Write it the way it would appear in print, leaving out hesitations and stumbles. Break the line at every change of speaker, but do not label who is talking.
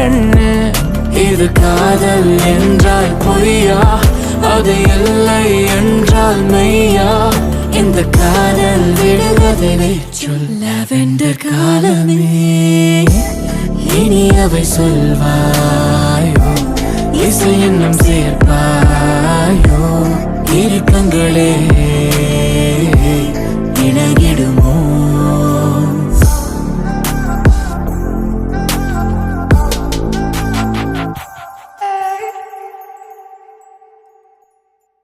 பெண்ணு இது காதல் என்றால் பொய்யா அது இல்லை என்றால் மெய்யா இந்த காதல் விடுவதை சொல் லாவெண்டர் காலமே இனி அவை சொல்வாயோ இசை இன்னும் சேர்ப்பாயோ இரு கண்களே